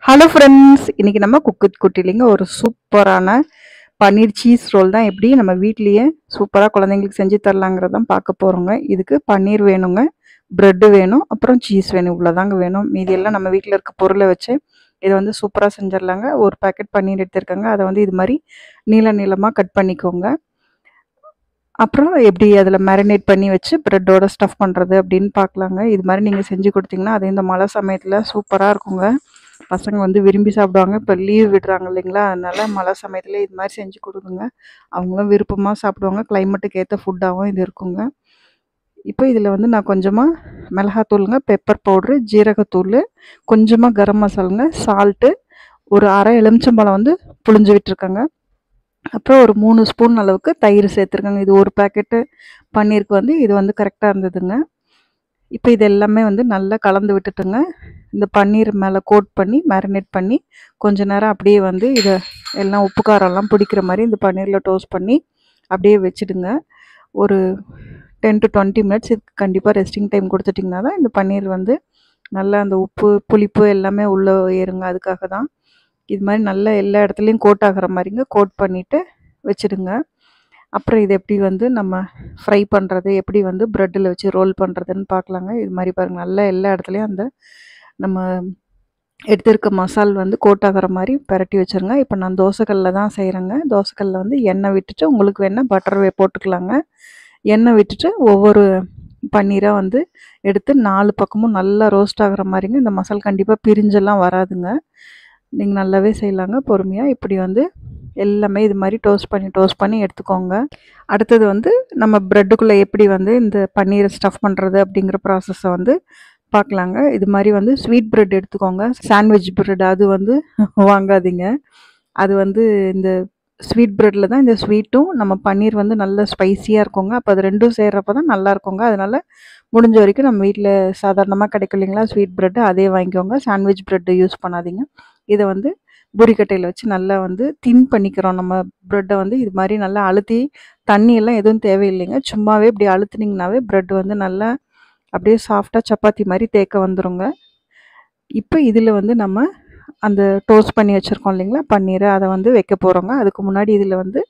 Hello friends, இன்னைக்கு நம்ம cook with குட்டிலிங்க ஒரு சூப்பரான பன்னீர் சீஸ் ரோல் தான் எப்படி நம்ம வீட்லேயே சூப்பராக குழந்தைங்களுக்கு செஞ்சு தரலாங்கிறதான் பார்க்க போகிறோங்க. இதுக்கு பன்னீர் வேணுங்க, ப்ரெட்டு வேணும், அப்புறம் சீஸ் வேணும். இவ்வளோதாங்க வேணும். மீதியெல்லாம் நம்ம வீட்டில் இருக்க பொருளை வச்சு இதை வந்து சூப்பராக செஞ்சிடலாங்க. ஒரு பேக்கெட் பன்னீர் எடுத்துருக்கேங்க. அதை வந்து இது மாதிரி நீளமாக கட் பண்ணிக்கோங்க. அப்புறம் எப்படி அதில் மேரினேட் பண்ணி வச்சு ப்ரெட்டோட ஸ்டஃப் பண்ணுறது அப்படின்னு பார்க்கலாங்க. இது மாதிரி நீங்கள் செஞ்சு கொடுத்தீங்கன்னா அது இந்த மழை சமயத்தில் சூப்பராக இருக்குங்க. பசங்க வந்து விரும்பி சாப்பிடுவாங்க. இப்போ லீவ் விடுறாங்க இல்லைங்களா, அதனால மழை சமயத்தில் இது மாதிரி செஞ்சு கொடுக்குங்க. அவங்களும் விருப்பமாக சாப்பிடுவாங்க. கிளைமேட்டுக்கு ஏற்ற ஃபுட்டாகவும் இது இருக்குங்க. இப்போ இதில் வந்து நான் கொஞ்சமாக மிளகாத்தூளுங்க, பெப்பர் பவுட்ரு, ஜீரகத்தூள், கொஞ்சமாக கரம் மசாலுங்க, சால்ட்டு, ஒரு அரை எலுமிச்சம்பழம் வந்து புழிஞ்சு விட்டுருக்கேங்க. அப்புறம் ஒரு 3 ஸ்பூன் அளவுக்கு தயிர் சேர்த்துருக்கேங்க. இது ஒரு பேக்கெட்டு பன்னீருக்கு வந்து இது வந்து கரெக்டாக இருந்ததுங்க. இப்போ இது எல்லாமே வந்து நல்லா கலந்து விட்டுட்டுங்க. இந்த பன்னீர் மேலே கோட் பண்ணி மேரினேட் பண்ணி கொஞ்ச நேரம் அப்படியே வந்து இதை எல்லாம் உப்பு காரம்லாம் பிடிக்கிற மாதிரி இந்த பன்னீரில் டோஸ்ட் பண்ணி அப்படியே வச்சுடுங்க. ஒரு 10 to 20 மினிட்ஸ் இதுக்கு கண்டிப்பாக ரெஸ்டிங் டைம் கொடுத்துட்டிங்கன்னா தான் இந்த பன்னீர் வந்து நல்லா அந்த உப்பு புளிப்பு எல்லாமே உள்ளே ஏறுங்க. அதுக்காக தான் இது மாதிரி நல்லா எல்லா இடத்துலையும் கோட் ஆகிற மாதிரிங்க கோட் பண்ணிவிட்டு வச்சுடுங்க. அப்புறம் இது எப்படி வந்து நம்ம ஃப்ரை பண்ணுறது, எப்படி வந்து ப்ரெட்டில் வச்சு ரோல் பண்ணுறதுன்னு பார்க்கலாங்க. இது மாதிரி பாருங்கள், நல்லா எல்லா இடத்துலையும் அந்த நம்ம எடுத்திருக்க மசால் வந்து கோட் ஆகிற மாதிரி பரட்டி வச்சுருங்க. இப்போ நான் தோசைக்கல்லில் தான் செய்கிறேங்க. தோசைக்கல்லில் வந்து எண்ணெய் விட்டுட்டு, உங்களுக்கு வேணால் பட்டர் போட்டுக்கலாங்க. எண்ணெய் விட்டுட்டு ஒவ்வொரு பன்னீராக வந்து எடுத்து 4 பக்கமும் நல்லா ரோஸ்ட் ஆகிற மாதிரிங்க. இந்த மசால் கண்டிப்பாக பிரிஞ்செல்லாம் வராதுங்க. நீங்கள் நல்லாவே செய்யலாங்க பொறுமையாக. இப்படி வந்து எல்லாமே இது மாதிரி டோஸ்ட் பண்ணி எடுத்துக்கோங்க. அடுத்தது வந்து நம்ம ப்ரெட்டுக்குள்ளே எப்படி வந்து இந்த பன்னீரை ஸ்டஃப் பண்ணுறது அப்படிங்கிற ப்ராசஸை வந்து பார்க்கலாங்க. இது மாதிரி வந்து ஸ்வீட் ப்ரெட் எடுத்துக்கோங்க. சாண்ட்விச் ப்ரெட் அது வந்து வாங்காதீங்க. அது வந்து இந்த ஸ்வீட் ப்ரெட்டில் தான் இந்த ஸ்வீட்டும் நம்ம பன்னீர் வந்து நல்ல ஸ்பைஸியாக இருக்குங்க. அப்போ அது ரெண்டும் சேர்றப்ப தான் நல்லா இருக்குங்க. அதனால் முடிஞ்ச வரைக்கும் நம்ம வீட்டில் சாதாரணமாக கிடைக்கும் இல்லைங்களா ஸ்வீட் ப்ரெட்டு, அதே வாங்கிக்கோங்க. சாண்ட்விச் ப்ரெட்டு யூஸ் பண்ணாதீங்க. இதை வந்து பூரிக்கட்டையில் வச்சு நல்லா வந்து தின் பண்ணிக்கிறோம். நம்ம ப்ரெட்டை வந்து இது மாதிரி நல்லா அழுத்தி, தண்ணியெல்லாம் எதுவும் தேவையில்லைங்க. சும்மாவே இப்படி அழுத்துனிங்கனாவே ப்ரெட் வந்து நல்லா அப்படியே சாஃப்டாக சப்பாத்தி மாதிரி தேக்க வந்துடுங்க. இப்போ இதில் வந்து நம்ம அந்த டோஸ்ட் பண்ணி வச்சுருக்கோம் இல்லைங்களா பன்னீரை, அதை வந்து வைக்க போகிறோங்க. அதுக்கு முன்னாடி இதில் வந்து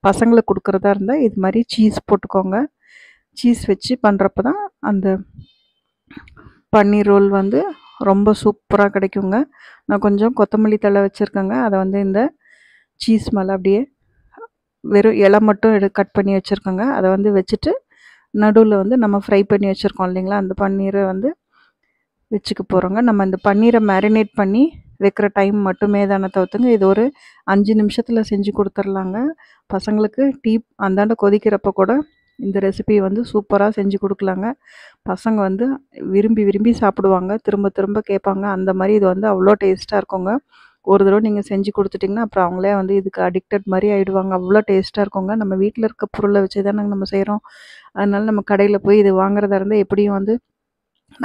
பசங்களுக்கு கொடுக்குறதா இருந்தால் இது மாதிரி சீஸ் போட்டுக்கோங்க. சீஸ் வச்சு பண்ணுறப்ப தான் அந்த பன்னீர் ரோல் வந்து ரொம்ப சூப்பராக கிடைக்குங்க. நான் கொஞ்சம் கொத்தமல்லி தழை வச்சுருக்கேங்க. அதை வந்து இந்த சீஸ் மேலே அப்படியே வெறும் இலை மட்டும் கட் பண்ணி வச்சுருக்கேங்க. அதை வந்து வச்சுட்டு நடுவில் வந்து நம்ம ஃப்ரை பண்ணி வச்சுருக்கோம் இல்லைங்களா அந்த பன்னீரை வந்து வச்சுக்க போகிறோங்க. நம்ம இந்த பன்னீரை மேரினேட் பண்ணி வைக்கிற டைம் மட்டுமே தானே தவிர்த்துங்க. இது ஒரு 5 நிமிஷத்தில் செஞ்சு கொடுத்துர்லாங்க. பசங்களுக்கு டீ அந்தாண்ட கொதிக்கிறப்ப கூட இந்த ரெசிபி வந்து சூப்பராக செஞ்சு கொடுக்கலாங்க. பசங்க வந்து விரும்பி சாப்பிடுவாங்க. திரும்ப திரும்ப கேட்பாங்க. அந்த மாதிரி இது வந்து அவ்வளோ டேஸ்ட்டாக இருக்குங்க. ஒரு தடவை நீங்கள் செஞ்சு கொடுத்துட்டிங்கன்னா அப்புறம் அவங்களே வந்து இதுக்கு அடிக்டட் மாதிரி ஆகிடுவாங்க. அவ்வளோ டேஸ்ட்டாக இருக்குங்க. நம்ம வீட்டில் இருக்க பொருளை வச்சு தானே நம்ம செய்கிறோம். அதனால நம்ம கடையில் போய் இது வாங்குறதா இருந்தால் எப்படியும் வந்து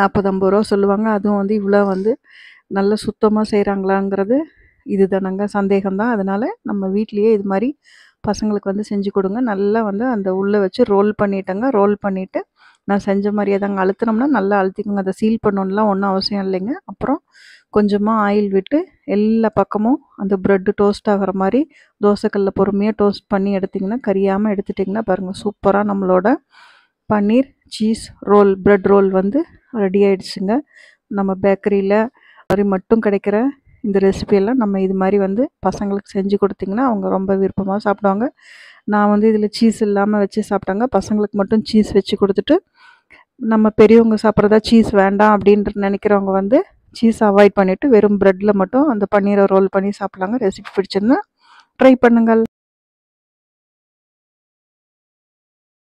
40-50 ரூபா சொல்லுவாங்க. அதுவும் வந்து இவ்வளோ வந்து நல்லா சுத்தமாக செய்கிறாங்களாங்கிறது இது தானங்க சந்தேகம்தான். அதனால் நம்ம வீட்லேயே இது மாதிரி பசங்களுக்கு வந்து செஞ்சு கொடுங்க. நல்லா வந்து அந்த உள்ளே வச்சு ரோல் பண்ணிட்டேங்க. ரோல் பண்ணிவிட்டு நான் செஞ்ச மாதிரியே தாங்க அழுத்தினோம்னா நல்லா அழுத்திக்கோங்க. அதை சீல் பண்ணணும்லாம் ஒன்றும் அவசியம் இல்லைங்க. அப்புறம் கொஞ்சமாக ஆயில் விட்டு எல்லா பக்கமும் அந்த ப்ரெட்டு டோஸ்ட் ஆகிற மாதிரி தோசைக்கல்லில் பொறுமையாக டோஸ்ட் பண்ணி எடுத்திங்கன்னா, கரியாமல் எடுத்துட்டிங்கன்னா பாருங்கள், சூப்பராக நம்மளோட பன்னீர் சீஸ் ரோல் ப்ரெட் ரோல் வந்து ரெடி ஆகிடுச்சுங்க. நம்ம பேக்கரியில் மாதிரி மட்டும் கிடைக்கிற இந்த ரெசிபியெல்லாம் நம்ம இது மாதிரி வந்து பசங்களுக்கு செஞ்சு கொடுத்திங்கன்னா அவங்க ரொம்ப விருப்பமாக சாப்பிடுவாங்க. நான் வந்து இதில் சீஸ் இல்லாமல் வச்சு சாப்பிட்டாங்க. பசங்களுக்கு மட்டும் சீஸ் வச்சு கொடுத்துட்டு, நம்ம பெரியவங்க சாப்பிட்றதா சீஸ் வேண்டாம் அப்படின்ட்டு நினைக்கிறவங்க வந்து சீஸ் அவாய்ட் பண்ணிவிட்டு வெறும் ப்ரெட்டில் மட்டும் அந்த பன்னீரை ரோல் பண்ணி சாப்பிட்லாங்க. ரெசிபி பிடிச்சிருந்தா ட்ரை பண்ணுங்கள்.